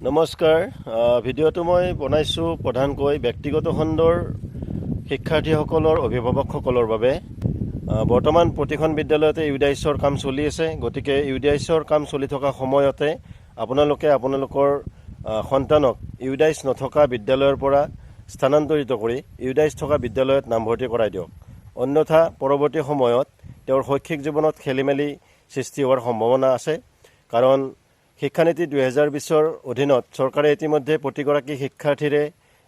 নমস্কাৰ ভিডিঅ'টো মই বনাইছোঁ প্ৰধানকৈ ব্যক্তিগত খণ্ডৰ শিক্ষাৰ্থীসকলৰ অভিভাৱকসকলৰ বাবে বৰ্তমান প্ৰতিখন বিদ্যালয়তে ইউডাইছৰ কাম চলি আছে গতিকে ইউডাইছৰ কাম চলি থকা সময়তে আপোনালোকে আপোনালোকৰ সন্তানক ইউডাইছ নথকা বিদ্যালয়ৰ পৰা স্থানান্তৰিত কৰি ইউডাইছ থকা বিদ্যালয়ত নামভৰ্তি কৰাই দিয়ক অন্যথা পৰৱৰ্তী সময়ত তেওঁৰ শৈক্ষিক জীৱনত খেলিমেলি সৃষ্টি হোৱাৰ সম্ভাৱনা আছে কাৰণ শিক্ষানীতি 2020 অধীনত চৰকাৰে ইতিমধ্যে প্ৰতিগৰাকী শিক্ষাৰ্থীৰে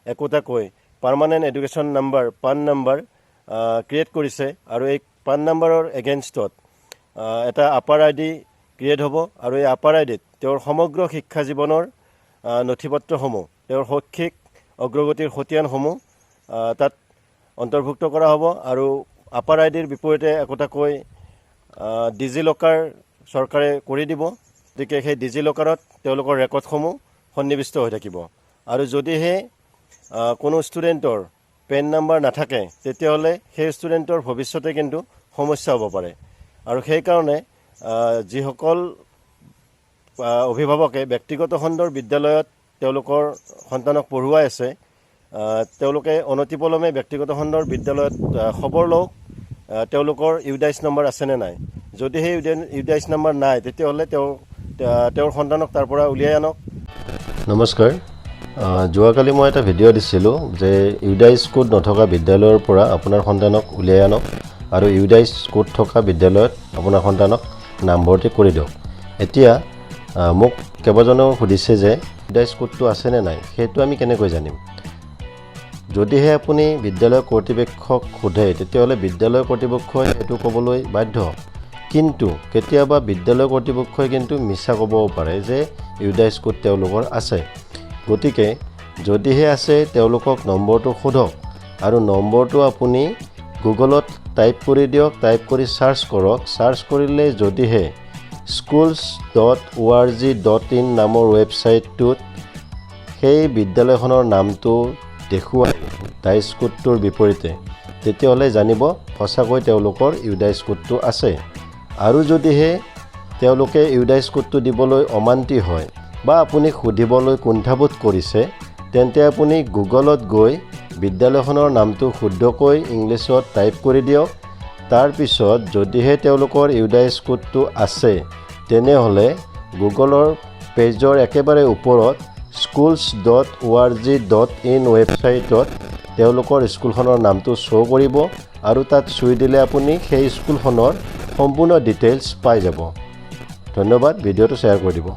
একোটাকৈ পাৰ্মানেণ্ট এডুকেশ্যন নাম্বাৰ পান নাম্বাৰ ক্ৰিয়েট কৰিছে আৰু এই পান নাম্বাৰৰ এগেইনষ্টত এটা আপাৰ আইডি ক্ৰিয়েট হ'ব আৰু এই আপাৰ আইডিত তেওঁৰ সমগ্ৰ শিক্ষা জীৱনৰ নথিপত্ৰসমূহ তেওঁৰ শৈক্ষিক অগ্ৰগতিৰ খতিয়ানসমূহ তাত অন্তৰ্ভুক্ত কৰা হ'ব আৰু আপাৰ আইডিৰ বিপৰীতে একোটাকৈ ডিজি লকাৰ চৰকাৰে কৰি দিব গতিকে সেই ডিজি লকাৰত তেওঁলোকৰ ৰেকৰ্ডসমূহ সন্নিৱিষ্ট হৈ থাকিব আৰু যদিহে কোনো ষ্টুডেণ্টৰ পেন নাম্বাৰ নাথাকে তেতিয়াহ'লে সেই ষ্টুডেণ্টৰ ভৱিষ্যতে কিন্তু সমস্যা হ'ব পাৰে আৰু সেইকাৰণে যিসকল অভিভাৱকে ব্যক্তিগত খণ্ডৰ বিদ্যালয়ত তেওঁলোকৰ সন্তানক পঢ়ুৱাই আছে তেওঁলোকে অনতিপলমে ব্যক্তিগত খণ্ডৰ বিদ্যালয়ত খবৰ লওক তেওঁলোকৰ ইউডাইছ নম্বৰ আছেনে নাই যদি সেই ইউডাইছ নম্বৰ নাই তেতিয়াহ'লে তেওঁৰ সন্তানক তাৰ পৰা উলিয়াই আনক নমস্কাৰ যোৱাকালি মই এটা ভিডিঅ' দিছিলোঁ যে ইউডাইছ কোড নথকা বিদ্যালয়ৰ পৰা আপোনাৰ সন্তানক উলিয়াই আনক আৰু ইউডাইছ কোড থকা বিদ্যালয়ত আপোনাৰ সন্তানক নামভৰ্তি কৰি দিয়ক এতিয়া মোক কেইবাজনেও সুধিছে যে ইউডাইছ কোডটো আছেনে নাই সেইটো আমি কেনেকৈ জানিম যদিহে আপুনি বিদ্যালয় কৰ্তৃপক্ষক সোধে তেতিয়াহ'লে বিদ্যালয় কৰ্তৃপক্ষই এইটো ক'বলৈ বাধ্য কিন্তু কেতিয়াবা বিদ্যালয় কৰ্তৃপক্ষই কিন্তু মিছা ক'বও পাৰে যে ইউডাইছ কোড তেওঁলোকৰ আছে গতিকে যদিহে আছে তেওঁলোকক নম্বৰটো সোধক আৰু নম্বৰটো আপুনি গুগলত টাইপ কৰি দিয়ক টাইপ কৰি চাৰ্চ কৰক চাৰ্চ কৰিলে যদিহে schools.org.in নামৰ ৱেবছাইটটোত সেই বিদ্যালয়খনৰ নামটো দেখুৱাই ইউডাইছ কোডটোৰ বিপৰীতে তেতিয়াহ'লে জানিব সঁচাকৈ তেওঁলোকৰ ইউডাইছ কোডটো আছে আৰু যদিহে তেওঁলোকে ইউডাইছ কোডটো দিবলৈ অমান্তি হয় বা আপুনি সুধিবলৈ কুণ্ঠাবোধ কৰিছে তেন্তে আপুনি গুগলত গৈ বিদ্যালয়খনৰ নামটো শুদ্ধকৈ ইংলিছত টাইপ কৰি দিয়ক তাৰপিছত যদিহে তেওঁলোকৰ ইউডাইছ কোডটো আছে তেনেহ'লে গুগলৰ পেজৰ একেবাৰে ওপৰত schools.org.in ৱেবছাইটত তেওঁলোকৰ স্কুলখনৰ নামটো শ্ব' কৰিব আৰু তাত চুই দিলে আপুনি সেই স্কুলখনৰ সম্পূৰ্ণ ডিটেইলছ পাই যাব ধন্যবাদ ভিডিঅ'টো শ্বেয়াৰ কৰি দিব